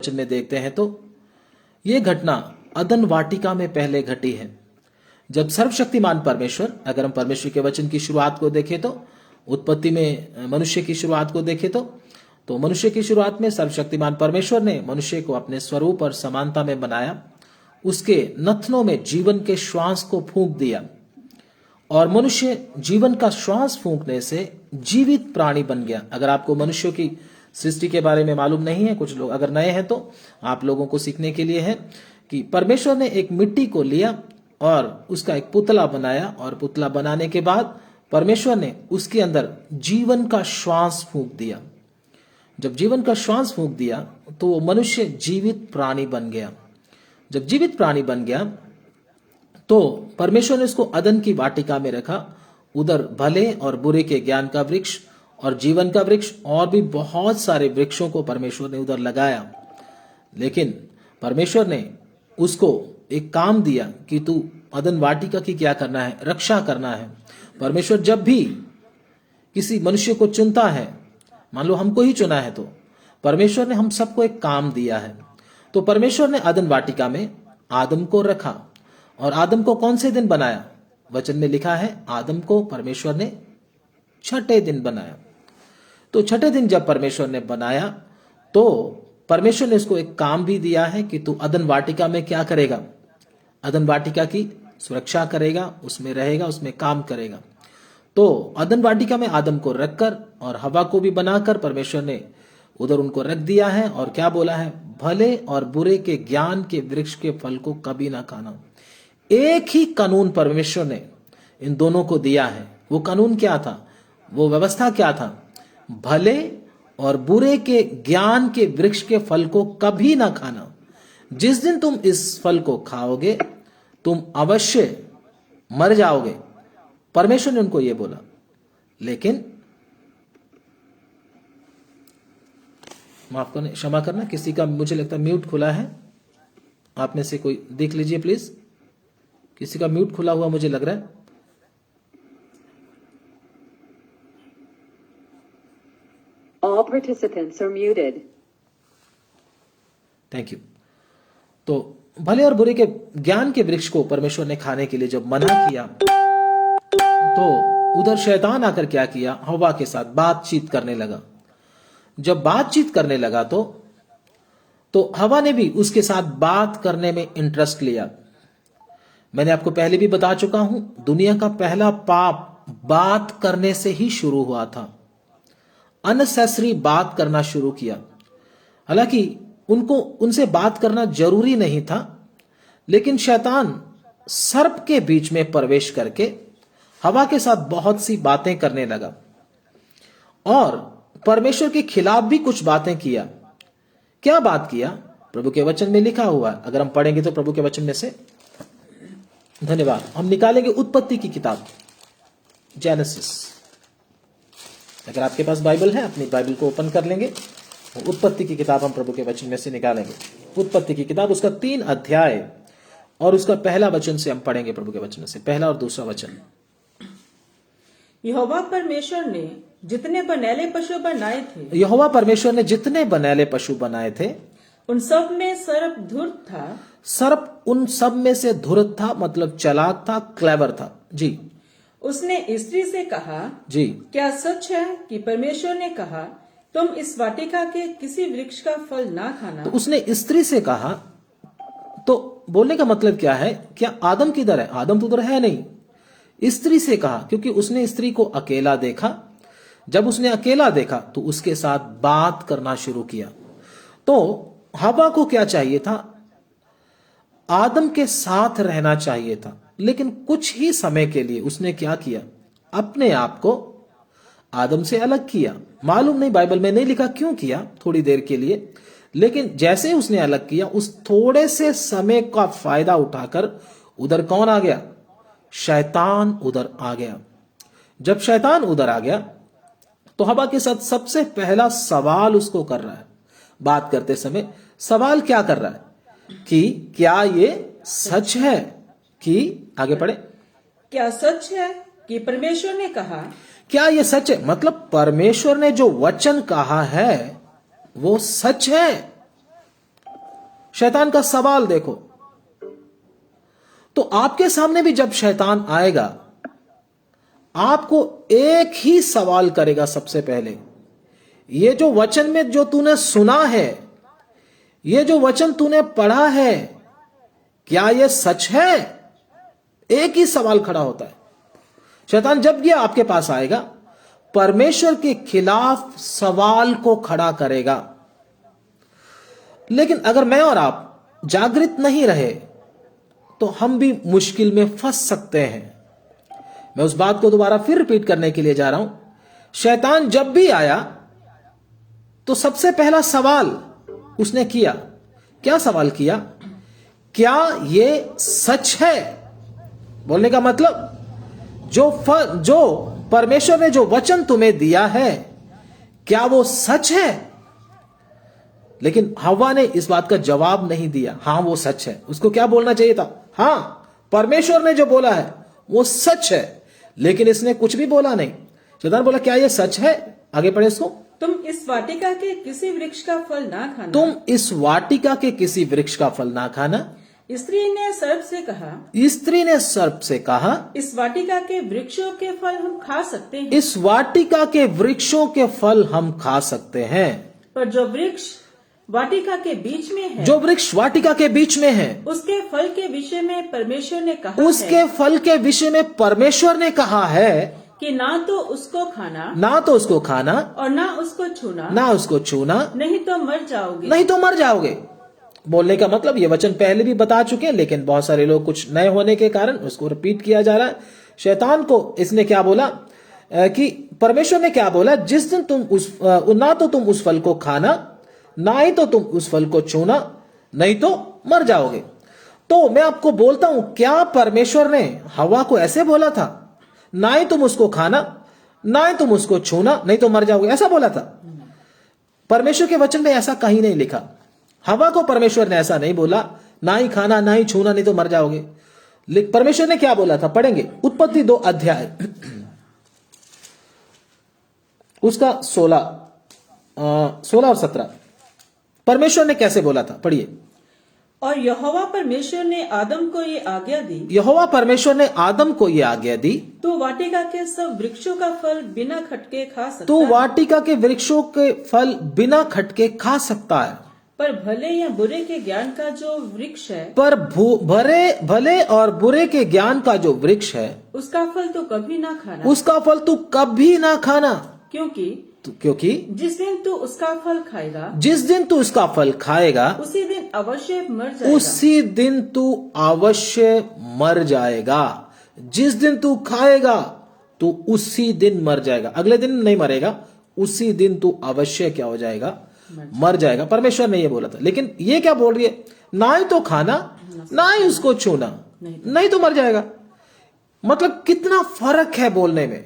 वचन में देखते हैं तो यह घटना अदन वाटिका में पहले घटी है, जब सर्वशक्तिमान परमेश्वर, अगर हम परमेश्वर के वचन की शुरुआत को देखें तो उत्पत्ति में मनुष्य की शुरुआत को देखें तो मनुष्य की शुरुआत में सर्वशक्तिमान परमेश्वर ने मनुष्य को अपने स्वरूप और समानता में बनाया, उसके नथनों में जीवन के श्वास को फूंक दिया और मनुष्य जीवन का श्वास फूंकने से जीवित प्राणी बन गया। अगर आपको मनुष्यों की सृष्टि के बारे में मालूम नहीं है, कुछ लोग अगर नए हैं तो आप लोगों को सीखने के लिए है कि परमेश्वर ने एक मिट्टी को लिया और उसका एक पुतला बनाया और पुतला बनाने के बाद परमेश्वर ने उसके अंदर जीवन का श्वास फूंक दिया। जब जीवन का श्वास फूंक दिया तो वो मनुष्य जीवित प्राणी बन गया। जब जीवित प्राणी बन गया तो परमेश्वर ने उसको अदन की वाटिका में रखा। उधर भले और बुरे के ज्ञान का वृक्ष और जीवन का वृक्ष और भी बहुत सारे वृक्षों को परमेश्वर ने उधर लगाया, लेकिन परमेश्वर ने उसको एक काम दिया कि तू अदन वाटिका की क्या करना है, रक्षा करना है। परमेश्वर जब भी किसी मनुष्य को चुनता है, मान लो हमको ही चुना है, तो परमेश्वर ने हम सबको एक काम दिया है। तो परमेश्वर ने अदन वाटिका में आदम को रखा और आदम को कौन से दिन बनाया? वचन में लिखा है आदम को परमेश्वर ने छठे दिन बनाया। तो छठे दिन जब परमेश्वर ने बनाया तो परमेश्वर ने उसको एक काम भी दिया है कि तू अदन वाटिका में क्या करेगा? अदन वाटिका की सुरक्षा करेगा, उसमें रहेगा, उसमें काम करेगा। तो अदन वाटिका में आदम को रखकर और हवा को भी बनाकर परमेश्वर ने उधर उनको रख दिया है और क्या बोला है? भले और बुरे के ज्ञान के वृक्ष के फल को कभी ना खाना। एक ही कानून परमेश्वर ने इन दोनों को दिया है। वो कानून क्या था? वो व्यवस्था क्या था? भले और बुरे के ज्ञान के वृक्ष के फल को कभी ना खाना। जिस दिन तुम इस फल को खाओगे तुम अवश्य मर जाओगे। परमेश्वर ने उनको ये बोला। लेकिन माफ करना, क्षमा करना, किसी का मुझे लगता है म्यूट खुला है। आप में से कोई देख लीजिए प्लीज, किसी का म्यूट खुला हुआ मुझे लग रहा है। All participants are muted. Thank you. तो भले और बुरे के ज्ञान के वृक्ष को परमेश्वर ने खाने के लिए जब मना किया तो उधर शैतान आकर क्या किया? हवा के साथ बातचीत करने लगा। जब बातचीत करने लगा तो हवा ने भी उसके साथ बात करने में इंटरेस्ट लिया। मैंने आपको पहले भी बता चुका हूं, दुनिया का पहला पाप बात करने से ही शुरू हुआ था। अननेसेसरी बात करना शुरू किया। हालांकि उनको उनसे बात करना जरूरी नहीं था, लेकिन शैतान सर्प के बीच में प्रवेश करके हवा के साथ बहुत सी बातें करने लगा और परमेश्वर के खिलाफ भी कुछ बातें किया। क्या बात किया? प्रभु के वचन में लिखा हुआ है। अगर हम पढ़ेंगे तो प्रभु के वचन में से, धन्यवाद, हम निकालेंगे उत्पत्ति की किताब, जेनेसिस। अगर आपके पास बाइबल है, अपनी बाइबल को ओपन कर लेंगे। उत्पत्ति की किताब हम प्रभु के वचन में से निकालेंगे। उत्पत्ति की किताब, उसका 3 अध्याय और उसका पहला वचन से हम पढ़ेंगे। प्रभु के वचन से पहला और दूसरा वचन। यहोवा परमेश्वर ने जितने बनेले पशु बनाए थे, यहोवा परमेश्वर ने जितने बनेले पशु बनाए थे उन सब में सर्प धूर्त था। सर्प उन सब में से धूर्त था, मतलब चालाक था, क्लेवर था। जी। उसने स्त्री से कहा, जी, क्या सच है कि परमेश्वर ने कहा तुम इस वाटिका के किसी वृक्ष का फल ना खाना? तो उसने स्त्री से कहा, तो बोलने का मतलब क्या है? क्या आदम किधर है? आदम तो उधर है नहीं। स्त्री से कहा, क्योंकि उसने स्त्री को अकेला देखा। जब उसने अकेला देखा तो उसके साथ बात करना शुरू किया। तो हवा को क्या चाहिए था? आदम के साथ रहना चाहिए था, लेकिन कुछ ही समय के लिए उसने क्या किया? अपने आप को आदम से अलग किया। मालूम नहीं, बाइबल में नहीं लिखा क्यों किया, थोड़ी देर के लिए, लेकिन जैसे उसने अलग किया, उस थोड़े से समय का फायदा उठाकर उधर कौन आ गया? शैतान उधर आ गया। जब शैतान उधर आ गया तो हवा के साथ सबसे पहला सवाल उसको कर रहा है। बात करते समय सवाल क्या कर रहा है? कि क्या ये सच है कि, आगे पढ़े, क्या सच है कि परमेश्वर ने कहा? क्या ये सच है? मतलब परमेश्वर ने जो वचन कहा है वो सच है। शैतान का सवाल देखो। तो आपके सामने भी जब शैतान आएगा, आपको एक ही सवाल करेगा सबसे पहले, ये जो वचन में जो तूने सुना है, ये जो वचन तूने पढ़ा है, क्या यह सच है? एक ही सवाल खड़ा होता है। शैतान जब ये आपके पास आएगा, परमेश्वर के खिलाफ सवाल को खड़ा करेगा। लेकिन अगर मैं और आप जागृत नहीं रहे तो हम भी मुश्किल में फंस सकते हैं। मैं उस बात को दोबारा फिर रिपीट करने के लिए जा रहा हूं। शैतान जब भी आया तो सबसे पहला सवाल उसने किया, क्या सवाल किया? क्या यह सच है? बोलने का मतलब जो परमेश्वर ने जो वचन तुम्हें दिया है, क्या वो सच है? लेकिन हव्वा ने इस बात का जवाब नहीं दिया। हां वो सच है। उसको क्या बोलना चाहिए था? हां, परमेश्वर ने जो बोला है वो सच है। लेकिन इसने कुछ भी बोला नहीं। शैतान बोला क्या ये सच है? आगे पढ़े इसको। तुम इस वाटिका के किसी वृक्ष का फल ना खाना। तुम इस वाटिका के किसी वृक्ष का फल ना खाना। स्त्री ने सर्प से कहा, स्त्री ने सर्प से कहा, इस वाटिका के वृक्षों के फल हम खा सकते हैं, इस वाटिका के वृक्षों के फल हम खा सकते हैं, पर जो वृक्ष वाटिका के बीच में है, जो वृक्ष वाटिका के बीच में है, उसके फल के विषय में परमेश्वर ने कहा उसके फल के विषय में परमेश्वर ने कहा है कि ना तो उसको खाना, ना तो उसको खाना और ना उसको छूना, ना उसको छूना, नहीं तो मर जाओगे। नहीं तो मर जाओगे। बोलने का मतलब ये वचन पहले भी बता चुके हैं, लेकिन बहुत सारे लोग कुछ नए होने के कारण उसको रिपीट किया जा रहा है। शैतान को इसने क्या बोला कि परमेश्वर ने क्या बोला, जिस दिन तुम ना तो तुम उस फल को खाना, ना ही तो तुम उस फल को छूना, नहीं तो मर जाओगे। तो मैं आपको बोलता हूं, क्या परमेश्वर ने हव्वा को ऐसे बोला था, ना ही तुम उसको खाना, ना ही तुम उसको छूना, नहीं तो मर जाओगे, ऐसा बोला था? परमेश्वर के वचन में ऐसा कहीं नहीं लिखा। हव्वा को परमेश्वर ने ऐसा नहीं बोला, ना ही खाना ना ही छूना, नहीं तो मर जाओगे। परमेश्वर ने क्या बोला था? पढ़ेंगे उत्पत्ति 2 अध्याय उसका 16 और 17। परमेश्वर ने कैसे बोला था, पढ़िए। और यहोवा परमेश्वर ने आदम को ये आज्ञा दी, यहोवा परमेश्वर ने आदम को ये आज्ञा दी, तू वाटिका के सब वृक्षों का फल बिना खटके खा सकता तू है, वाटिका के वृक्षों के फल बिना खटके खा सकता है, पर भले या बुरे के ज्ञान का जो वृक्ष है, पर भले और बुरे के ज्ञान का जो वृक्ष है, उसका फल तो कभी ना खाना, उसका फल तू कभी ना खाना, क्योंकि जिस दिन तू उसका फल खाएगा, जिस दिन तू उसका फल खाएगा, उसी दिन अवश्य मर जाएगा। उसी दिन तू अवश्य मर जाएगा। जिस दिन तू खाएगा तू उसी दिन मर जाएगा, अगले दिन नहीं मरेगा, उसी दिन तू अवश्य क्या हो जाएगा? मर जाएगा। परमेश्वर ने ये बोला था। लेकिन ये क्या बोल रही है? ना ही तो खाना, ना ही उसको छूना, नहीं तो मर जाएगा। मतलब कितना फर्क है बोलने में,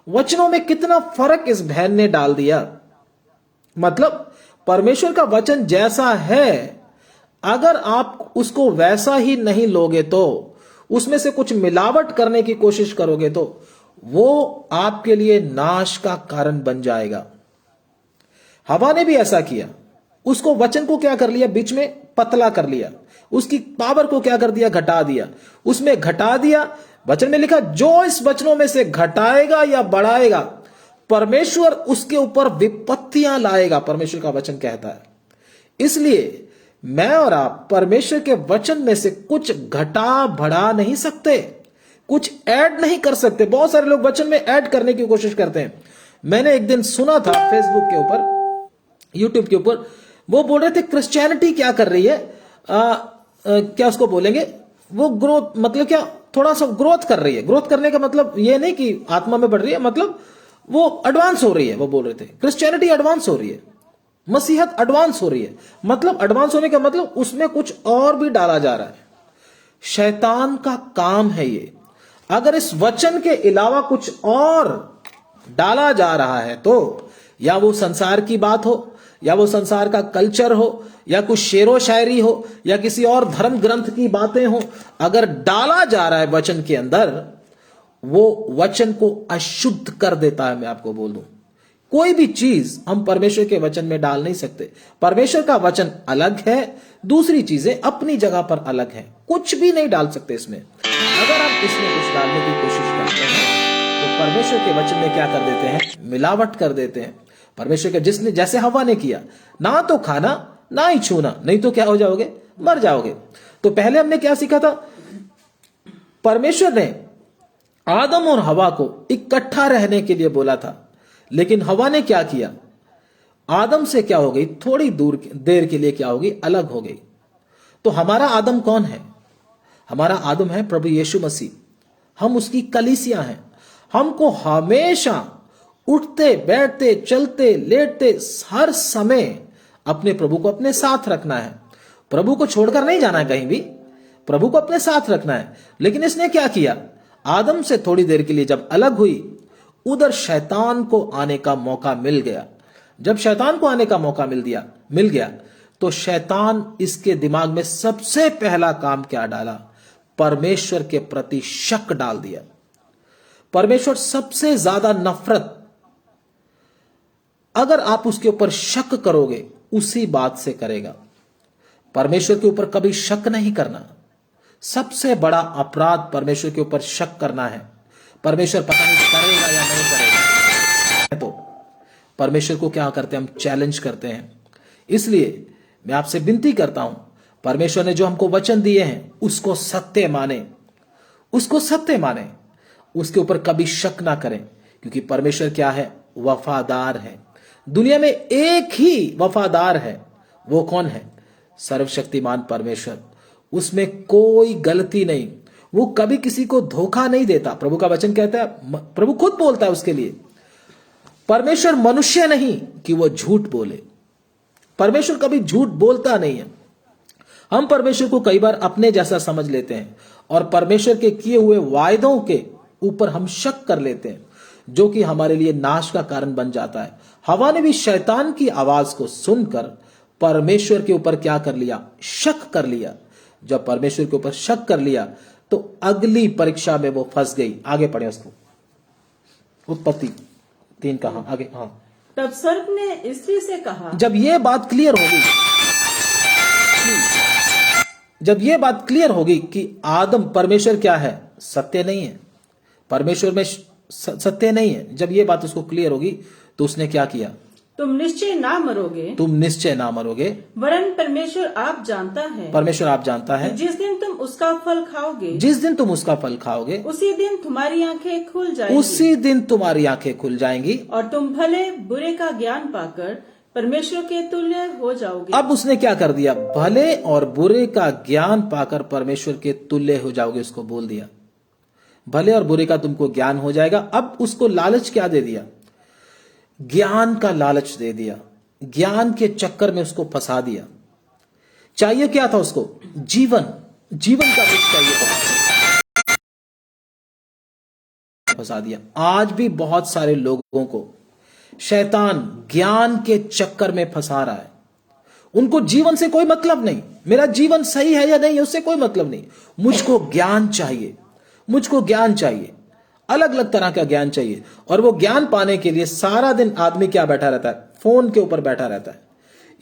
वचनों में कितना फर्क इस बहन ने डाल दिया। मतलब परमेश्वर का वचन जैसा है, अगर आप उसको वैसा ही नहीं लोगे, तो उसमें से कुछ मिलावट करने की कोशिश करोगे, तो वो आपके लिए नाश का कारण बन जाएगा। हव्वा ने भी ऐसा किया। उसको वचन को क्या कर लिया? बीच में पतला कर लिया, उसकी पावर को क्या कर दिया? घटा दिया। उसमें घटा दिया। वचन में लिखा, जो इस वचनों में से घटाएगा या बढ़ाएगा, परमेश्वर उसके ऊपर विपत्तियां लाएगा, परमेश्वर का वचन कहता है। इसलिए मैं और आप परमेश्वर के वचन में से कुछ घटा बढ़ा नहीं सकते, कुछ ऐड नहीं कर सकते। बहुत सारे लोग वचन में ऐड करने की कोशिश करते हैं। मैंने एक दिन सुना था फेसबुक के ऊपर, यूट्यूब के ऊपर, वो बोल रहे थे क्रिश्चियनिटी क्या कर रही है, क्या उसको बोलेंगे, वो ग्रोथ, मतलब क्या, थोड़ा सा ग्रोथ कर रही है। ग्रोथ करने का मतलब ये नहीं कि आत्मा में बढ़ रही है, मतलब वो एडवांस हो रही है। वो बोल रहे थे क्रिश्चियनिटी एडवांस हो रही है, मसीहत एडवांस हो रही है। मतलब एडवांस होने का मतलब उसमें कुछ और भी डाला जा रहा है। शैतान का काम है ये। अगर इस वचन के अलावा कुछ और डाला जा रहा है, तो या वो संसार की बात हो, या वो संसार का कल्चर हो, या कुछ शेरो शायरी हो, या किसी और धर्म ग्रंथ की बातें हो, अगर डाला जा रहा है वचन के अंदर, वो वचन को अशुद्ध कर देता है। मैं आपको बोल दूं, कोई भी चीज हम परमेश्वर के वचन में डाल नहीं सकते। परमेश्वर का वचन अलग है, दूसरी चीजें अपनी जगह पर अलग हैं, कुछ भी नहीं डाल सकते इसमें। अगर आप इसमें कुछ डालने की कोशिश करते हैं तो परमेश्वर के वचन में क्या कर देते हैं, मिलावट कर देते हैं। परमेश्वर के जिसने जैसे हवा ने किया, ना तो खाना ना ही छूना, नहीं तो क्या हो जाओगे, मर जाओगे। तो पहले हमने क्या सीखा था, परमेश्वर ने आदम और हवा को इकट्ठा रहने के लिए बोला था, लेकिन हवा ने क्या किया, आदम से क्या हो गई, थोड़ी देर के लिए क्या होगी, अलग हो गई। तो हमारा आदम कौन है, हमारा आदम है प्रभु यीशु मसीह। हम उसकी कलीसिया हैं। हमको हमेशा उठते बैठते चलते लेटते हर समय अपने प्रभु को अपने साथ रखना है। प्रभु को छोड़कर नहीं जाना है कहीं भी, प्रभु को अपने साथ रखना है। लेकिन इसने क्या किया, आदम से थोड़ी देर के लिए जब अलग हुई, उधर शैतान को आने का मौका मिल गया। जब शैतान को आने का मौका मिल गया तो शैतान इसके दिमाग में सबसे पहला काम क्या डाला, परमेश्वर के प्रति शक डाल दिया। परमेश्वर सबसे ज्यादा नफरत अगर आप उसके ऊपर शक करोगे उसी बात से करेगा। परमेश्वर के ऊपर कभी शक नहीं करना। सबसे बड़ा अपराध परमेश्वर के ऊपर शक करना है। परमेश्वर पता नहीं करेगा या नहीं करेगा, तो परमेश्वर को क्या करते हैं, हम चैलेंज करते हैं। इसलिए मैं आपसे विनती करता हूं, परमेश्वर ने जो हमको वचन दिए हैं उसको सत्य माने, उसको सत्य माने, उसके ऊपर कभी शक ना करें। क्योंकि परमेश्वर क्या है, वफादार है। दुनिया में एक ही वफादार है, वो कौन है, सर्वशक्तिमान परमेश्वर। उसमें कोई गलती नहीं, वो कभी किसी को धोखा नहीं देता। प्रभु का वचन कहता है, प्रभु खुद बोलता है उसके लिए, परमेश्वर मनुष्य नहीं कि वो झूठ बोले। परमेश्वर कभी झूठ बोलता नहीं है। हम परमेश्वर को कई बार अपने जैसा समझ लेते हैं और परमेश्वर के किए हुए वायदों के ऊपर हम शक कर लेते हैं, जो कि हमारे लिए नाश का कारण बन जाता है। हवा ने भी शैतान की आवाज को सुनकर परमेश्वर के ऊपर क्या कर लिया, शक कर लिया। जब परमेश्वर के ऊपर शक कर लिया तो अगली परीक्षा में वो फंस गई। आगे पढ़े उसको, उत्पत्ति 3 कहा आगे। हाँ, तब सर्प ने स्त्री से कहा, जब ये बात क्लियर होगी कि आदम परमेश्वर क्या है, सत्य नहीं है, परमेश्वर में सत्य नहीं है, जब ये बात उसको क्लियर होगी तो उसने क्या किया, तुम निश्चय ना मरोगे, वरन परमेश्वर आप जानता है, जिस दिन तुम उसका फल खाओगे, उसी दिन तुम्हारी आंखें खुल जाएंगी, और तुम भले बुरे का ज्ञान पाकर परमेश्वर के तुल्य हो जाओगे। अब उसने क्या कर दिया, भले और बुरे का ज्ञान पाकर परमेश्वर के तुल्य हो जाओगे, उसको बोल दिया। भले और बुरे का तुमको ज्ञान हो जाएगा। अब उसको लालच क्या दे दिया, ज्ञान का लालच दे दिया। ज्ञान के चक्कर में उसको फंसा दिया। चाहिए क्या था उसको, जीवन का कुछ चाहिए था, फंसा दिया। आज भी बहुत सारे लोगों को शैतान ज्ञान के चक्कर में फंसा रहा है। उनको जीवन से कोई मतलब नहीं, मेरा जीवन सही है या नहीं उससे कोई मतलब नहीं, मुझको ज्ञान चाहिए, अलग अलग तरह का ज्ञान चाहिए। और वो ज्ञान पाने के लिए सारा दिन आदमी क्या बैठा रहता है, फोन के ऊपर बैठा रहता है।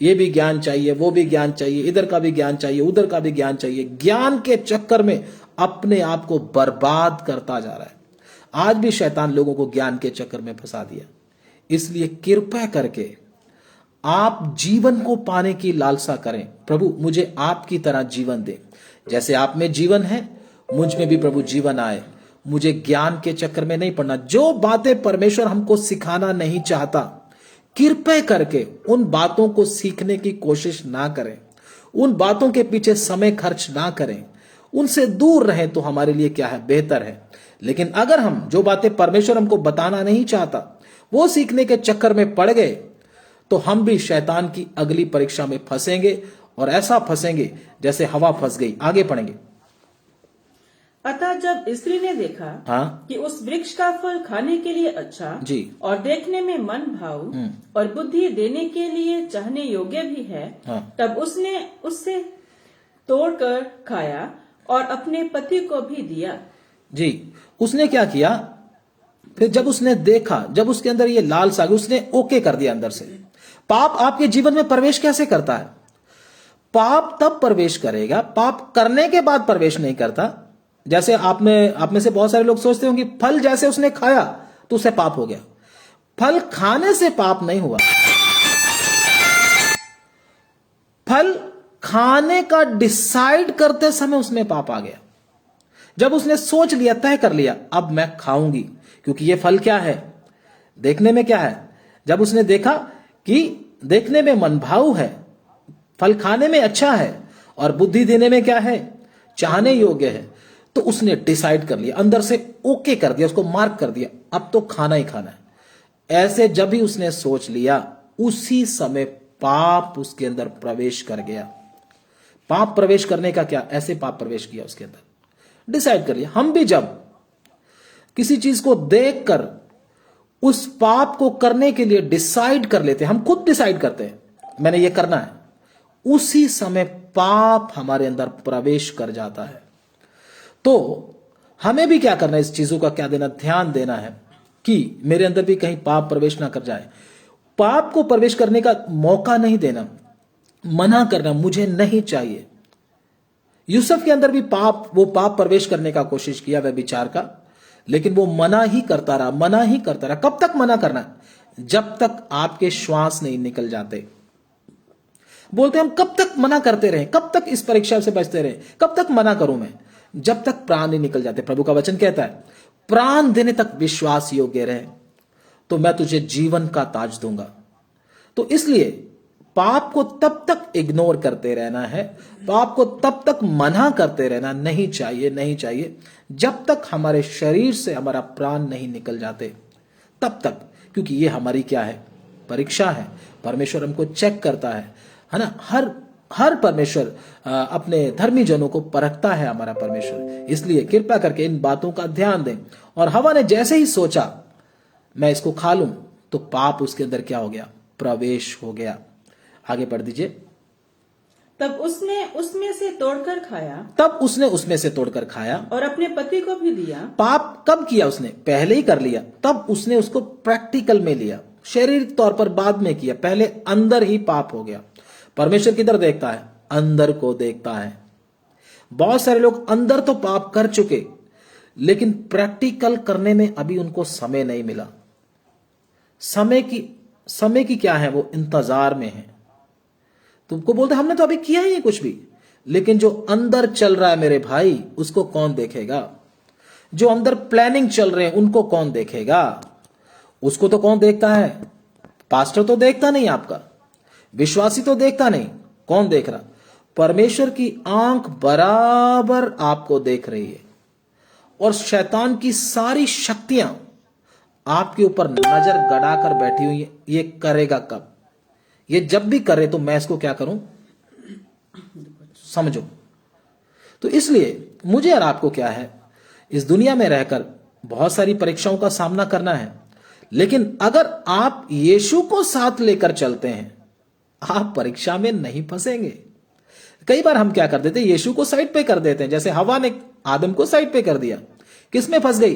ये भी ज्ञान चाहिए, वो भी ज्ञान चाहिए, इधर का भी ज्ञान चाहिए, उधर का भी ज्ञान चाहिए। ज्ञान के चक्कर में अपने आप को बर्बाद करता जा रहा है। आज भी शैतान लोगों को ज्ञान के चक्कर में फंसा दिया। इसलिए कृपया करके आप जीवन को पाने की लालसा करें। प्रभु मुझे आपकी तरह जीवन दे, जैसे आप में जीवन है मुझ में भी प्रभु जीवन आए। मुझे ज्ञान के चक्कर में नहीं पड़ना। जो बातें परमेश्वर हमको सिखाना नहीं चाहता, कृपया करके उन बातों को सीखने की कोशिश ना करें, उन बातों के पीछे समय खर्च ना करें, उनसे दूर रहें तो हमारे लिए क्या है, बेहतर है। लेकिन अगर हम जो बातें परमेश्वर हमको बताना नहीं चाहता वो सीखने के चक्कर में पड़ गए तो हम भी शैतान की अगली परीक्षा में फंसेंगे, और ऐसा फंसेंगे जैसे हवा फंस गई। आगे पढ़ेंगे। अतः जब स्त्री ने देखा कि उस वृक्ष का फल खाने के लिए अच्छा जी और देखने में मन भाव और बुद्धि देने के लिए चाहने योग्य भी है, तब उसने उससे तोड़कर खाया और अपने पति को भी दिया। जी, उसने क्या किया, फिर जब उसने देखा, जब उसके अंदर ये लालसा, उसने ओके कर दिया अंदर से। पाप आपके जीवन में प्रवेश कैसे करता है? पाप तब प्रवेश करेगा, पाप करने के बाद प्रवेश नहीं करता। जैसे आप में से बहुत सारे लोग सोचते होंगे फल जैसे उसने खाया तो उसे पाप हो गया। फल खाने से पाप नहीं हुआ, फल खाने का डिसाइड करते समय उसमें पाप आ गया। जब उसने सोच लिया, तय कर लिया, अब मैं खाऊंगी, क्योंकि ये फल क्या है, देखने में क्या है। जब उसने देखा कि देखने में मनभाऊ है, फल खाने में अच्छा है और बुद्धि देने में क्या है, चाहने योग्य है, तो उसने डिसाइड कर लिया, अंदर से ओके कर दिया, उसको मार्क कर दिया, अब तो खाना ही खाना है। ऐसे जब भी उसने सोच लिया, उसी समय पाप उसके अंदर प्रवेश कर गया। पाप प्रवेश करने का क्या, ऐसे पाप प्रवेश किया उसके अंदर, डिसाइड कर लिया। हम भी जब किसी चीज को देखकर उस पाप को करने के लिए डिसाइड कर लेते हैं, हम खुद डिसाइड करते हैं मैंने ये करना है, उसी समय पाप हमारे अंदर प्रवेश कर जाता है। तो हमें भी क्या करना है, इस चीजों का क्या देना, ध्यान देना है कि मेरे अंदर भी कहीं पाप प्रवेश ना कर जाए। पाप को प्रवेश करने का मौका नहीं देना, मना करना, मुझे नहीं चाहिए। यूसुफ के अंदर भी वो पाप प्रवेश करने का कोशिश किया व्यभिचार का, लेकिन वो मना ही करता रहा, मना ही करता रहा। कब तक मना करना, जब तक आपके श्वास नहीं निकल जाते। बोलते हम कब तक मना करते रहे, कब तक इस परीक्षा से बचते रहे, कब तक मना करूं मैं, जब तक प्राण नहीं निकल जाते। प्रभु का वचन कहता है प्राण देने तक विश्वास योग्य रहे तो मैं तुझे जीवन का ताज दूंगा। तो इसलिए पाप को तब तक इग्नोर करते रहना है, पाप को तब तक मना करते रहना नहीं चाहिए, नहीं चाहिए, जब तक हमारे शरीर से हमारा प्राण नहीं निकल जाते, तब तक। क्योंकि ये हमारी क्या है, परीक्षा है। परमेश्वर हमको चेक करता है ना। हर परमेश्वर अपने धर्मी जनों को परखता है, हमारा परमेश्वर। इसलिए कृपा करके इन बातों का ध्यान दें। और हवा ने जैसे ही सोचा मैं इसको खा लूं, तो पाप उसके अंदर क्या हो गया, प्रवेश हो गया। आगे पढ़ दीजिए। तब उसने उसमें से तोड़कर खाया और अपने पति को भी दिया। पाप कब किया उसने, पहले ही कर लिया, तब उसने उसको प्रैक्टिकल में लिया, शारीरिक तौर पर बाद में किया, पहले अंदर ही पाप हो गया। परमेश्वर किधर देखता है, अंदर को देखता है। बहुत सारे लोग अंदर तो पाप कर चुके, लेकिन प्रैक्टिकल करने में अभी उनको समय नहीं मिला। समय की क्या है, वो इंतजार में है। तुमको बोलते हमने तो अभी किया ही नहीं कुछ भी, लेकिन जो अंदर चल रहा है मेरे भाई, उसको कौन देखेगा। जो अंदर प्लानिंग चल रहे हैं उनको कौन देखेगा। उसको तो कौन देखता है, पास्टर तो देखता नहीं, आपका विश्वासी तो देखता नहीं, कौन देख रहा, परमेश्वर की आंख बराबर आपको देख रही है। और शैतान की सारी शक्तियां आपके ऊपर नजर गड़ाकर बैठी हुई है, ये करेगा कब, ये जब भी करे तो मैं इसको क्या करूं, समझो। तो इसलिए मुझे और आपको क्या है, इस दुनिया में रहकर बहुत सारी परीक्षाओं का सामना करना है, लेकिन अगर आप यीशु को साथ लेकर चलते हैं, आप परीक्षा में नहीं फंसेंगे। कई बार हम क्या कर देते हैं, यीशु को साइड पे कर देते हैं। जैसे हवा ने आदम को साइड पे कर दिया, किस में फंस गई,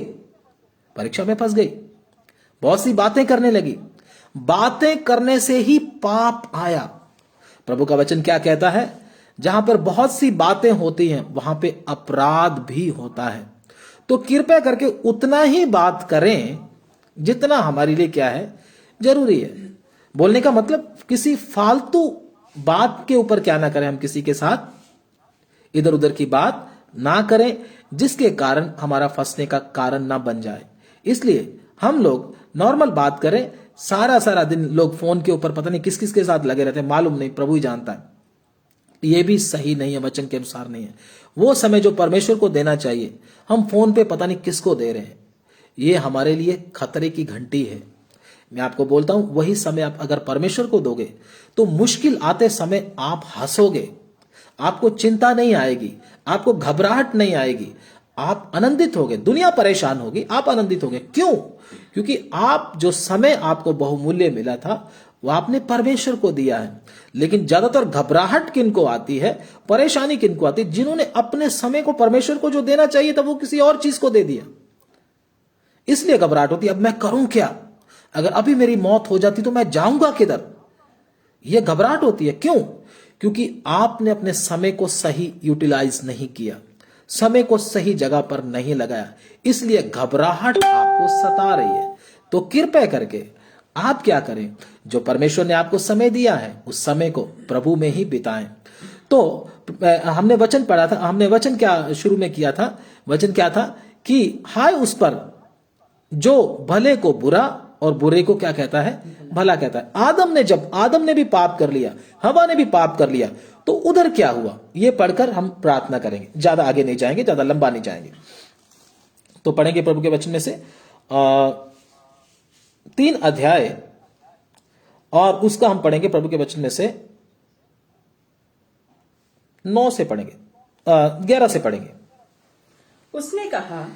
परीक्षा में फंस गई। बहुत सी बातें करने लगी, बातें करने से ही पाप आया। प्रभु का वचन क्या कहता है, जहां पर बहुत सी बातें होती हैं वहां पे अपराध भी होता है। तो कृपया करके उतना ही बात करें जितना हमारे लिए क्या है, जरूरी है। बोलने का मतलब किसी फालतू बात के ऊपर क्या ना करें, हम किसी के साथ इधर उधर की बात ना करें जिसके कारण हमारा फंसने का कारण ना बन जाए। इसलिए हम लोग नॉर्मल बात करें। सारा दिन लोग फोन के ऊपर पता नहीं किस किस के साथ लगे रहते हैं, मालूम नहीं, प्रभु ही जानता है। ये भी सही नहीं है, वचन के अनुसार नहीं है। वो समय जो परमेश्वर को देना चाहिए, हम फोन पे पता नहीं किसको दे रहे हैं। ये हमारे लिए खतरे की घंटी है। मैं आपको बोलता हूं, वही समय आप अगर परमेश्वर को दोगे तो मुश्किल आते समय आप हंसोगे, आपको चिंता नहीं आएगी, आपको घबराहट नहीं आएगी, आप आनंदित होगे। दुनिया परेशान होगी, आप आनंदित होगे। क्यों? क्योंकि आप जो समय आपको बहुमूल्य मिला था वो आपने परमेश्वर को दिया है। लेकिन ज्यादातर घबराहट किनको आती है, परेशानी किनको आती है, जिन्होंने अपने समय को परमेश्वर को जो देना चाहिए था वो किसी और चीज को दे दिया। इसलिए घबराहट होती है, अब मैं करूं क्या, अगर अभी मेरी मौत हो जाती तो मैं जाऊंगा किधर। यह घबराहट होती है। क्यों? क्योंकि आपने अपने समय को सही यूटिलाइज नहीं किया, समय को सही जगह पर नहीं लगाया, इसलिए घबराहट आपको सता रही है। तो कृपया करके आप क्या करें, जो परमेश्वर ने आपको समय दिया है उस समय को प्रभु में ही बिताएं। तो हमने वचन पढ़ा था, हमने वचन क्या शुरू में किया था, वचन क्या था कि हाय उस पर जो भले को बुरा और बुरे को क्या कहता है, भला कहता है। जब आदम ने भी पाप कर लिया, हवा ने भी पाप कर लिया, तो उधर क्या हुआ ये पढ़कर हम प्रार्थना करेंगे। ज्यादा आगे नहीं जाएंगे, ज्यादा लंबा नहीं जाएंगे। तो पढ़ेंगे प्रभु के वचन में से 3 अध्याय, और उसका हम पढ़ेंगे प्रभु के वचन में से 9 से पढ़ेंगे, 11 से पढ़ेंगे। उसने कहा,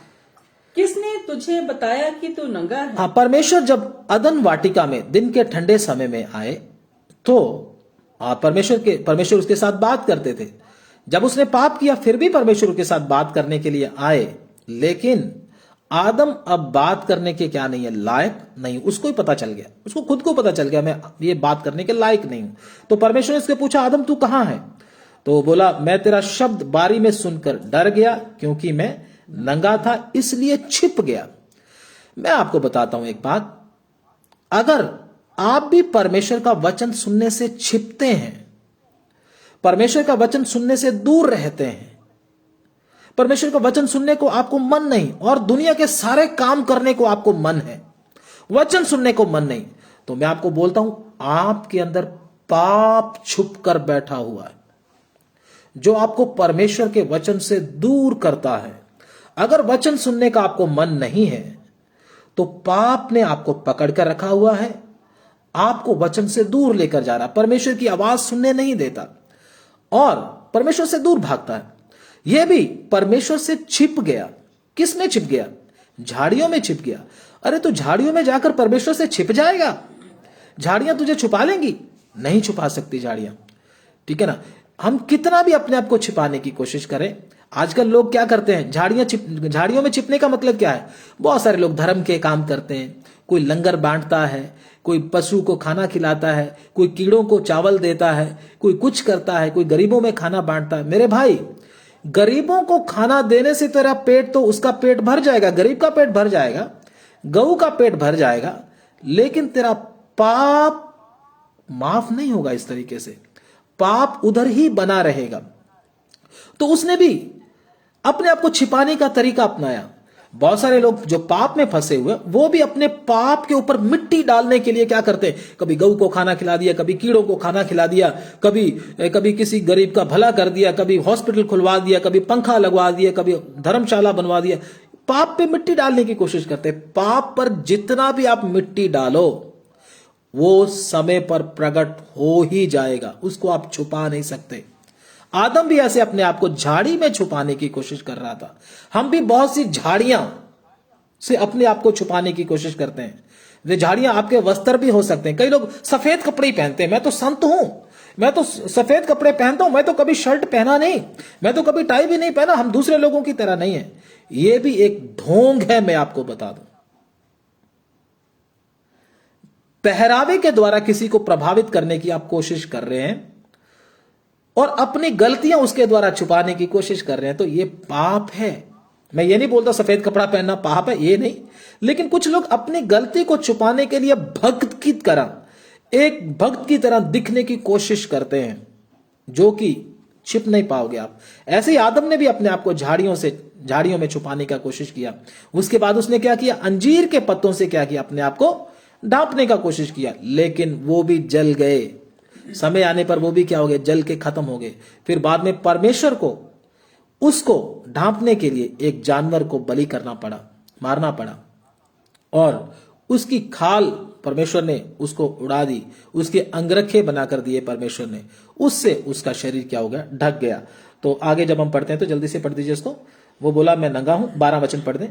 किसने तुझे बताया कि तू नंगा है? हाँ, परमेश्वर जब अदन वाटिका में दिन के ठंडे समय में आए तो परमेश्वर उसके साथ बात करते थे। जब उसने पाप किया फिर भी परमेश्वर के साथ बात करने के लिए आए, लेकिन आदम अब बात करने के क्या नहीं है, लायक नहीं। उसको ही पता चल गया, उसको खुद को पता चल गया मैं ये बात करने के लायक नहीं हूं। तो परमेश्वर ने उससे पूछा, आदम तू कहां है? तो वो बोला, मैं तेरा शब्द बारी में सुनकर डर गया, क्योंकि मैं नंगा था इसलिए छिप गया। मैं आपको बताता हूं एक बात, अगर आप भी परमेश्वर का वचन सुनने से छिपते हैं, परमेश्वर का वचन सुनने से दूर रहते हैं, परमेश्वर का वचन सुनने को आपको मन नहीं और दुनिया के सारे काम करने को आपको मन है, वचन सुनने को मन नहीं, तो मैं आपको बोलता हूं आपके अंदर पाप छुप कर बैठा हुआ है जो आपको परमेश्वर के वचन से दूर करता है। अगर वचन सुनने का आपको मन नहीं है तो पाप ने आपको पकड़ कर रखा हुआ है, आपको वचन से दूर लेकर जा रहा, परमेश्वर की आवाज सुनने नहीं देता और परमेश्वर से दूर भागता है। यह भी परमेश्वर से छिप गया। किस में छिप गया? झाड़ियों में छिप गया। अरे तो झाड़ियों में जाकर परमेश्वर से छिप जाएगा? झाड़ियां तुझे छुपा लेंगी? नहीं छुपा सकती झाड़ियां, ठीक है ना। हम कितना भी अपने आप को छिपाने की कोशिश करें, आजकल लोग क्या करते हैं, झाड़ियों में छिपने का मतलब क्या है? बहुत सारे लोग धर्म के काम करते हैं, कोई लंगर बांटता है, कोई पशु को खाना खिलाता है, कोई कीड़ों को चावल देता है, कोई कुछ करता है, कोई गरीबों में खाना बांटता है। मेरे भाई, गरीबों को खाना देने से तेरा पेट तो उसका पेट भर जाएगा, गरीब का पेट भर जाएगा, गऊ का पेट भर जाएगा, लेकिन तेरा पाप माफ नहीं होगा। इस तरीके से पाप उधर ही बना रहेगा। तो उसने भी अपने आप को छिपाने का तरीका अपनाया। बहुत सारे लोग जो पाप में फंसे हुए, वो भी अपने पाप के ऊपर मिट्टी डालने के लिए क्या करते हैं, कभी गऊ को खाना खिला दिया, कभी कीड़ों को खाना खिला दिया, कभी किसी गरीब का भला कर दिया, कभी हॉस्पिटल खुलवा दिया, कभी पंखा लगवा दिया, कभी धर्मशाला बनवा दिया। पाप पे मिट्टी डालने की कोशिश करते हैं। पाप पर जितना भी आप मिट्टी डालो वो समय पर प्रकट हो ही जाएगा, उसको आप छुपा नहीं सकते। आदम भी ऐसे अपने आप को झाड़ी में छुपाने की कोशिश कर रहा था। हम भी बहुत सी झाड़ियां से अपने आप को छुपाने की कोशिश करते हैं। वे झाड़ियां आपके वस्त्र भी हो सकते हैं। कई लोग सफेद कपड़े ही पहनते हैं। मैं तो संत हूं, मैं तो सफेद कपड़े पहनता हूं, मैं तो कभी शर्ट पहना नहीं, मैं तो कभी टाई भी नहीं पहना, हम दूसरे लोगों की तरह नहीं है। यह भी एक ढोंग है, मैं आपको बता दूं। पहरावे के द्वारा किसी को प्रभावित करने की आप कोशिश कर रहे हैं और अपनी गलतियां उसके द्वारा छुपाने की कोशिश कर रहे हैं, तो यह पाप है। मैं ये नहीं बोलता सफेद कपड़ा पहनना पाप है, ये नहीं, लेकिन कुछ लोग अपनी गलती को छुपाने के लिए भक्त की तरह, एक भक्त की तरह दिखने की कोशिश करते हैं, जो कि छिप नहीं पाओगे आप। ऐसे ही आदम ने भी अपने आप को झाड़ियों में छुपाने का कोशिश किया। उसके बाद उसने क्या किया, अंजीर के पत्तों से क्या किया, अपने आप को ढांपने का कोशिश किया, लेकिन वो भी जल गए। समय आने पर वो भी क्या हो गए, जल के खत्म हो गए। फिर बाद में परमेश्वर को उसको ढांपने के लिए एक जानवर को बलि करना पड़ा, मारना पड़ा, और उसकी खाल परमेश्वर ने उसको उड़ा दी, उसके अंगरखे बनाकर दिए परमेश्वर ने, उससे उसका शरीर क्या हो गया, ढक गया। तो आगे जब हम पढ़ते हैं तो जल्दी से पढ़ दीजिए इसको। वो बोला मैं नंगा हूं, 12 वचन पढ़ दें।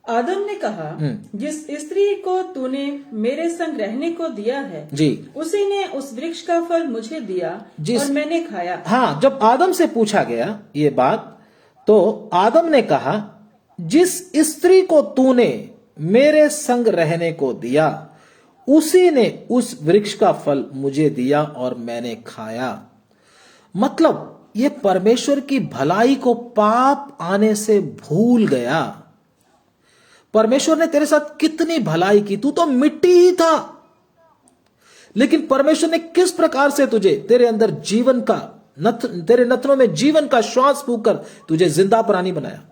आदम ने कहा, जिस स्त्री को तूने मेरे संग रहने को दिया है जी, उसी ने उस वृक्ष का फल मुझे दिया और मैंने खाया। हाँ, जब आदम से पूछा गया ये बात, तो आदम ने कहा, जिस स्त्री को तूने मेरे संग रहने को दिया उसी ने उस वृक्ष का फल मुझे दिया और मैंने खाया। मतलब ये परमेश्वर की भलाई को पाप आने से भूल गया। परमेश्वर ने तेरे साथ कितनी भलाई की, तू तो मिट्टी ही था, लेकिन परमेश्वर ने किस प्रकार से तुझे, तेरे अंदर जीवन का तेरे नथनों में जीवन का श्वास फूंककर तुझे जिंदा प्राणी बनाया।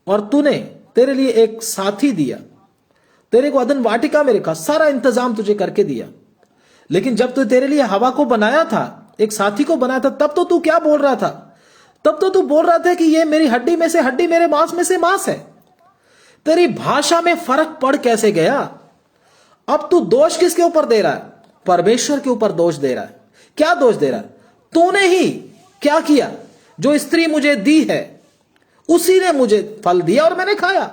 और तूने, तेरे लिए एक साथी दिया, तेरे को अदन वाटिका में रखा, सारा इंतजाम तुझे करके दिया। लेकिन जब तू तेरे लिए हवा को बनाया था, एक साथी को बनाया था, तब तो तू क्या बोल रहा था? तब तो तू बोल रहा था कि ये मेरी हड्डी में से हड्डी, मेरे मांस में से मांस है। तेरी भाषा में फर्क पड़ कैसे गया? अब तू दोष किसके ऊपर दे रहा है? परमेश्वर के ऊपर दोष दे रहा है। क्या दोष दे रहा है? तूने ही क्या किया? जो स्त्री मुझे दी है उसी ने मुझे फल दिया और मैंने खाया।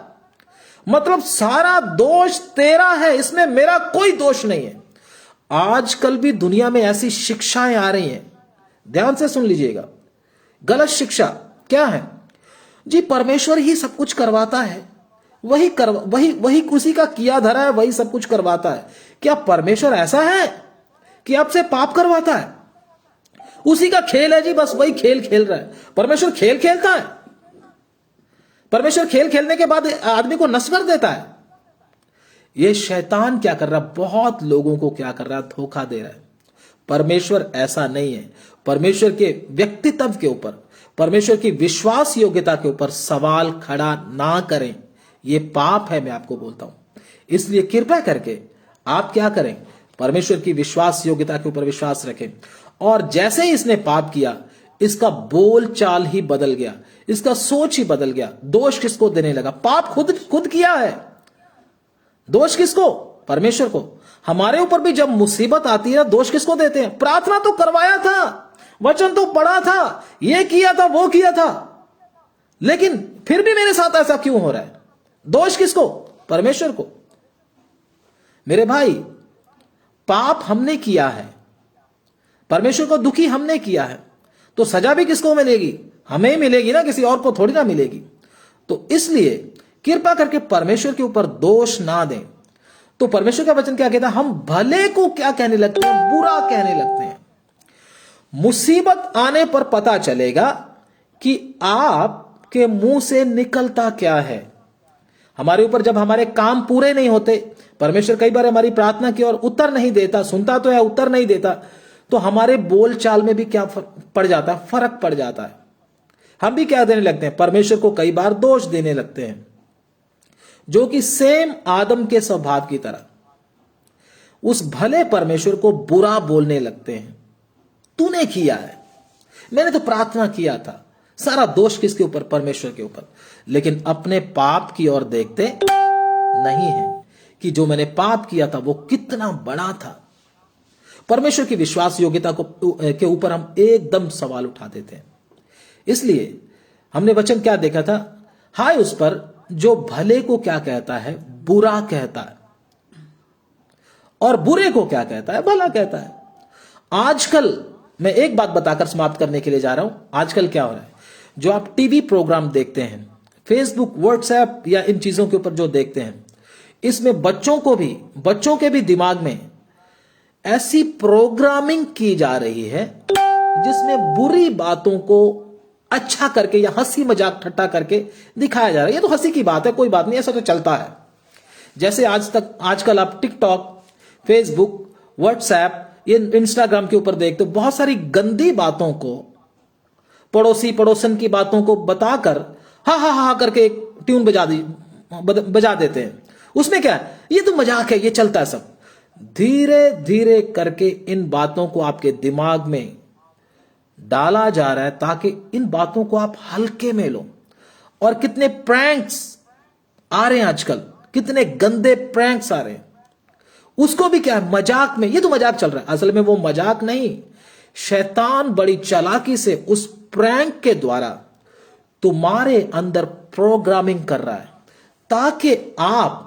मतलब सारा दोष तेरा है, इसमें मेरा कोई दोष नहीं है। आजकल भी दुनिया में ऐसी शिक्षाएं आ रही हैं, ध्यान से सुन लीजिएगा। गलत शिक्षा क्या है जी? परमेश्वर ही सब कुछ करवाता है, वही उसी का किया धरा है, वही सब कुछ करवाता है। क्या परमेश्वर ऐसा है कि आपसे पाप करवाता है? उसी का खेल है जी, बस वही खेल खेल रहा है। परमेश्वर खेल खेलता है? परमेश्वर खेल खेलने के बाद आदमी को नष्ट कर देता है? ये शैतान क्या कर रहा है? बहुत लोगों को क्या कर रहा है? धोखा दे रहा है। परमेश्वर ऐसा नहीं है। परमेश्वर के व्यक्तित्व के ऊपर, परमेश्वर की विश्वास योग्यता के ऊपर सवाल खड़ा ना करें, ये पाप है, मैं आपको बोलता हूं। इसलिए कृपया करके आप क्या करें? परमेश्वर की विश्वास योग्यता के ऊपर विश्वास रखें। और जैसे ही इसने पाप किया, इसका बोल चाल ही बदल गया, इसका सोच ही बदल गया। दोष किसको देने लगा? पाप खुद किया है। दोष किसको? परमेश्वर को। हमारे ऊपर भी जब मुसीबत आती है, दोष किसको देते हैं? प्रार्थना तो करवाया था, वचन तो पढ़ा था, ये किया था, वो किया था, लेकिन फिर भी मेरे साथ ऐसा क्यों हो रहा है? दोष किसको? परमेश्वर को। मेरे भाई, पाप हमने किया है, परमेश्वर को दुखी हमने किया है, तो सजा भी किसको मिलेगी? हमें ही मिलेगी ना, किसी और को थोड़ी ना मिलेगी। तो इसलिए कृपा करके परमेश्वर के ऊपर दोष ना दें। तो परमेश्वर का वचन क्या कहता है? हम भले को क्या कहने लगते हैं? बुरा कहने लगते हैं। मुसीबत आने पर पता चलेगा कि आपके मुंह से निकलता क्या है। हमारे ऊपर जब हमारे काम पूरे नहीं होते, परमेश्वर कई बार हमारी प्रार्थना की और उत्तर नहीं देता, सुनता तो है, उत्तर नहीं देता, तो हमारे बोल चाल में भी क्या पड़ जाता है? फर्क पड़ जाता है। हम भी क्या देने लगते हैं? परमेश्वर को कई बार दोष देने लगते हैं, जो कि सेम आदम के स्वभाव की तरह उस भले परमेश्वर को बुरा बोलने लगते हैं। तूने किया है, मैंने तो प्रार्थना किया था। सारा दोष किसके ऊपर? परमेश्वर के ऊपर। लेकिन अपने पाप की ओर देखते नहीं है कि जो मैंने पाप किया था वो कितना बड़ा था। परमेश्वर की विश्वास योग्यता के ऊपर हम एकदम सवाल उठा देते हैं। इसलिए हमने वचन क्या देखा था? हाय उस पर जो भले को क्या कहता है? बुरा कहता है, और बुरे को क्या कहता है? भला कहता है। आजकल मैं एक बात बताकर समाप्त करने के लिए जा रहा हूं। आजकल क्या हो रहा है? जो आप टीवी प्रोग्राम देखते हैं, फेसबुक, व्हाट्सएप या इन चीजों के ऊपर जो देखते हैं, इसमें बच्चों के भी दिमाग में ऐसी प्रोग्रामिंग की जा रही है जिसमें बुरी बातों को अच्छा करके या हंसी मजाक ठट्टा करके दिखाया जा रहा है। ये तो हंसी की बात है, कोई बात नहीं, ऐसा तो चलता है। जैसे आजकल आप टिकटॉक, फेसबुक, व्हाट्सएप, ये इंस्टाग्राम के ऊपर देखते हो, बहुत सारी गंदी बातों को, पड़ोसन की बातों को बताकर हा हा हा करके एक ट्यून बजा देते हैं। उसमें क्या है? ये तो मजाक है, ये चलता है सब। धीरे धीरे करके इन बातों को आपके दिमाग में डाला जा रहा है ताकि इन बातों को आप हल्के में लो। और कितने प्रैंक्स आ रहे हैं आजकल, कितने गंदे प्रैंक्स आ रहे हैं। उसको भी क्या है? मजाक में। ये तो मजाक चल रहा है, असल में वो मजाक नहीं। शैतान बड़ी चालाकी से उस प्रैंक के द्वारा तुम्हारे अंदर प्रोग्रामिंग कर रहा है ताकि आप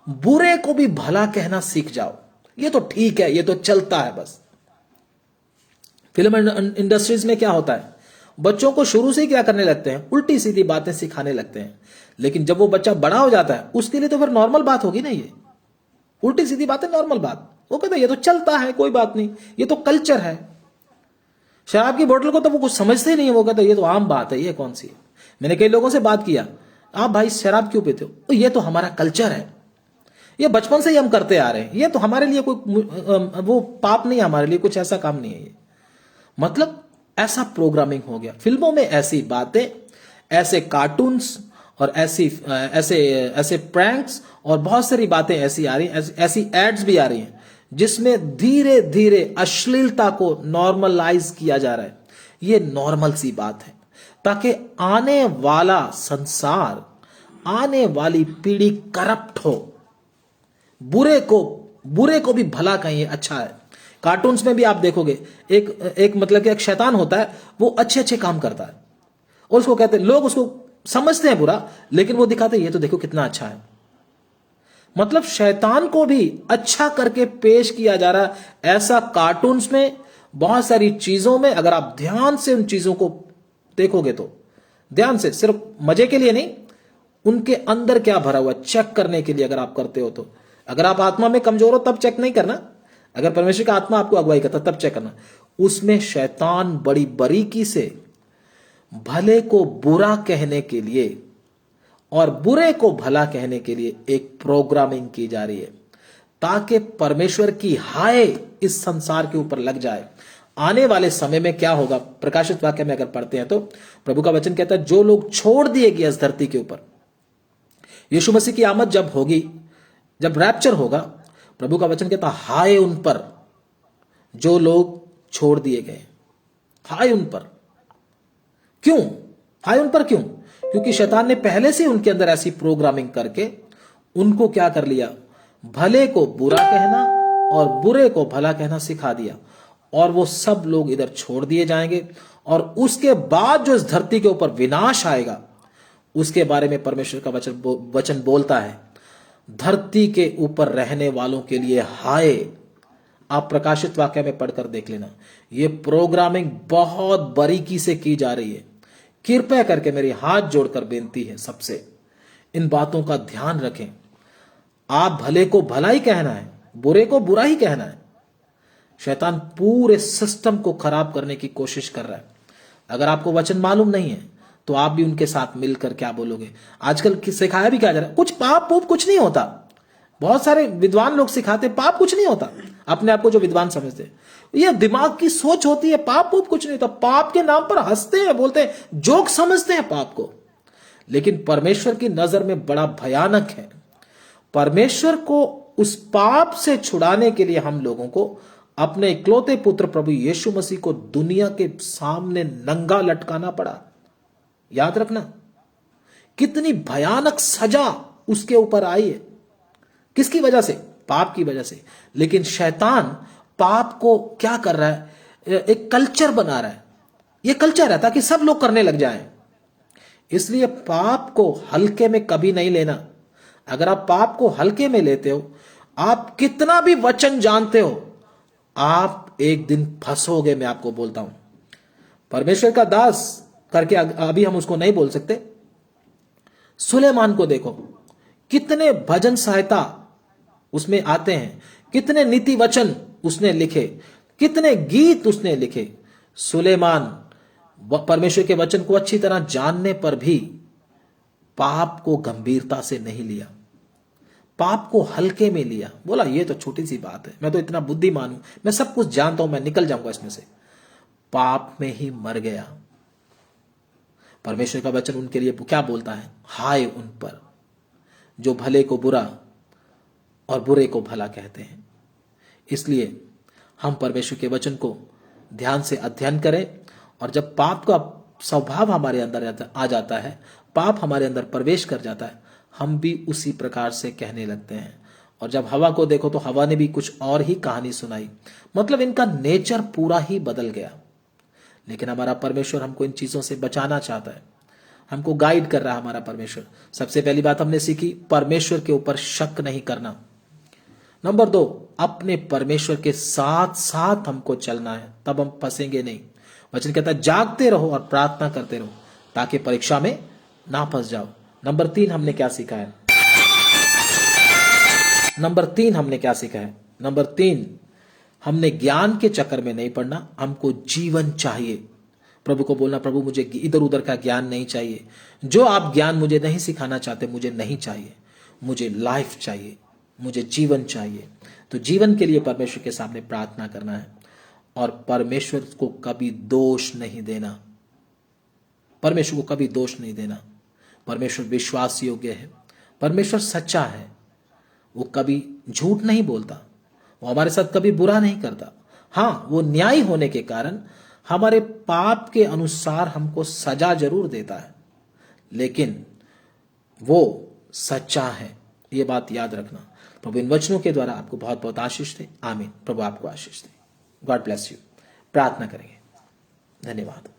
बुरे को भी भला कहना सीख जाओ। ये तो ठीक है, ये तो चलता है बस। फिल्म इंडस्ट्रीज में क्या होता है? बच्चों को शुरू से ही क्या करने लगते हैं? उल्टी सीधी बातें सिखाने लगते हैं। लेकिन जब वो बच्चा बड़ा हो जाता है, उसके लिए तो फिर नॉर्मल बात होगी ना ये। उल्टी सीधी बात है, नॉर्मल बात। वो कहता है ये तो चलता है, कोई बात नहीं, ये तो कल्चर है। शराब की बोतल को तो वो कुछ समझते ही नहीं है, वो कहता है ये तो आम बात है, ये कौन सी है। मैंने कई लोगों से बात किया, आप भाई शराब क्यों पीते हो? तो ये तो हमारा कल्चर है, ये बचपन से ही हम करते आ रहे हैं, ये तो हमारे लिए कोई वो पाप नहीं है, हमारे लिए कुछ ऐसा काम नहीं है ये। मतलब ऐसा प्रोग्रामिंग हो गया। फिल्मों में ऐसी बातें, ऐसे कार्टून्स और ऐसे प्रैंक्स और बहुत सारी बातें ऐसी आ रही हैं, ऐसी एड्स भी आ रही हैं जिसमें धीरे धीरे अश्लीलता को नॉर्मलाइज किया जा रहा है। ये नॉर्मल सी बात है, ताकि आने वाला संसार, आने वाली पीढ़ी करप्ट हो, बुरे को भी भला कहिए अच्छा है। कार्टून्स में भी आप देखोगे एक मतलब कि एक शैतान होता है, वो अच्छे अच्छे काम करता है और उसको कहते हैं, लोग उसको समझते हैं बुरा, लेकिन वो दिखाते हैं ये तो देखो कितना अच्छा है। मतलब शैतान को भी अच्छा करके पेश किया जा रहा है। ऐसा कार्टून्स में, बहुत सारी चीजों में, अगर आप ध्यान से उन चीजों को देखोगे तो, ध्यान से, सिर्फ मजे के लिए नहीं, उनके अंदर क्या भरा हुआ चेक करने के लिए अगर आप करते हो तो। अगर आप आत्मा में कमजोर हो तब चेक नहीं करना, अगर परमेश्वर का आत्मा आपको अगुवाई करता तब चेक करना। उसमें शैतान बड़ी बारीकी से भले को बुरा कहने के लिए और बुरे को भला कहने के लिए एक प्रोग्रामिंग की जा रही है, ताकि परमेश्वर की हाय इस संसार के ऊपर लग जाए। आने वाले समय में क्या होगा, प्रकाशित वाक्य में अगर पढ़ते हैं तो प्रभु का वचन कहता है, जो लोग छोड़ दिए गए इस धरती के ऊपर, यीशु मसीह की आमद जब होगी, जब रैप्चर होगा, प्रभु का वचन कहता हाय उन पर जो लोग छोड़ दिए गए। हाय उन पर। क्यों हाय उन पर? क्यों? क्योंकि शैतान ने पहले से उनके अंदर ऐसी प्रोग्रामिंग करके उनको क्या कर लिया, भले को बुरा कहना और बुरे को भला कहना सिखा दिया, और वो सब लोग इधर छोड़ दिए जाएंगे। और उसके बाद जो इस धरती के ऊपर विनाश आएगा, उसके बारे में परमेश्वर का वचन बोलता है, धरती के ऊपर रहने वालों के लिए हाय। आप प्रकाशित वाक्य में पढ़कर देख लेना, ये प्रोग्रामिंग बहुत बारीकी से की जा रही है। कृपया करके मेरी हाथ जोड़कर बेनती है सबसे, इन बातों का ध्यान रखें। आप भले को भला ही कहना है, बुरे को बुरा ही कहना है। शैतान पूरे सिस्टम को खराब करने की कोशिश कर रहा है। अगर आपको वचन मालूम नहीं है तो आप भी उनके साथ मिलकर क्या बोलोगे? आजकल सिखाया भी क्या जा रहा है, कुछ पाप कुछ नहीं होता। बहुत सारे विद्वान लोग सिखाते पाप कुछ नहीं होता, अपने आप को जो विद्वान समझते हैं। ये दिमाग की सोच होती है, पाप कुछ नहीं होता। पाप के नाम पर हंसते हैं, बोलते हैं, जोक समझते हैं पाप को, लेकिन परमेश्वर की नजर में बड़ा भयानक है। परमेश्वर को उस पाप से छुड़ाने के लिए हम लोगों को अपने इकलौते पुत्र प्रभु यीशु मसीह को दुनिया के सामने नंगा लटकाना पड़ा। याद रखना, कितनी भयानक सजा उसके ऊपर आई है। किसकी वजह से? पाप की वजह से। लेकिन शैतान पाप को क्या कर रहा है, एक कल्चर बना रहा है। यह कल्चर है ताकि सब लोग करने लग जाएं। इसलिए पाप को हल्के में कभी नहीं लेना। अगर आप पाप को हल्के में लेते हो, आप कितना भी वचन जानते हो, आप एक दिन फंसोगे। मैं आपको बोलता हूं, परमेश्वर का दास करके अभी हम उसको नहीं बोल सकते। सुलेमान को देखो, कितने भजन सहायता उसमें आते हैं, कितने नीति वचन उसने लिखे, कितने गीत उसने लिखे। सुलेमान परमेश्वर के वचन को अच्छी तरह जानने पर भी पाप को गंभीरता से नहीं लिया, पाप को हल्के में लिया। बोला ये तो छोटी सी बात है, मैं तो इतना बुद्धिमान हूं, मैं सब कुछ जानता हूं, मैं निकल जाऊंगा इसमें से। पाप में ही मर गया। परमेश्वर का वचन उनके लिए क्या बोलता है? हाय उन पर जो भले को बुरा और बुरे को भला कहते हैं। इसलिए हम परमेश्वर के वचन को ध्यान से अध्ययन करें, और जब पाप का स्वभाव हमारे अंदर आ जाता है, पाप हमारे अंदर प्रवेश कर जाता है, हम भी उसी प्रकार से कहने लगते हैं। और जब हवा को देखो तो हवा ने भी कुछ और ही कहानी सुनाई। मतलब इनका नेचर पूरा ही बदल गया। लेकिन हमारा परमेश्वर हमको इन चीजों से बचाना चाहता है, हमको गाइड कर रहा है हमारा परमेश्वर। सबसे पहली बात हमने सीखी, परमेश्वर के ऊपर शक नहीं करना। नंबर 2, अपने परमेश्वर के साथ साथ हमको चलना है, तब हम फंसेंगे नहीं। वचन कहता है जागते रहो और प्रार्थना करते रहो ताकि परीक्षा में ना फंस जाओ। नंबर 3 हमने क्या सीखा है? नंबर 3 हमने क्या सीखा है? नंबर 3, हमने ज्ञान के चक्कर में नहीं पड़ना, हमको जीवन चाहिए। प्रभु को बोलना, प्रभु मुझे इधर उधर का ज्ञान नहीं चाहिए, जो आप ज्ञान मुझे नहीं सिखाना चाहते मुझे नहीं चाहिए, मुझे लाइफ चाहिए, मुझे जीवन चाहिए। तो जीवन के लिए परमेश्वर के सामने प्रार्थना करना है और परमेश्वर को कभी दोष नहीं देना, परमेश्वर को कभी दोष नहीं देना। परमेश्वर विश्वास योग्य है, परमेश्वर सच्चा है, वो कभी झूठ नहीं बोलता, वो हमारे साथ कभी बुरा नहीं करता। हाँ, वो न्यायी होने के कारण हमारे पाप के अनुसार हमको सजा जरूर देता है, लेकिन वो सच्चा है, ये बात याद रखना। प्रभु इन वचनों के द्वारा आपको बहुत बहुत आशीष दे। आमीन। प्रभु आपको आशीष दे। God bless you. प्रार्थना करेंगे। धन्यवाद।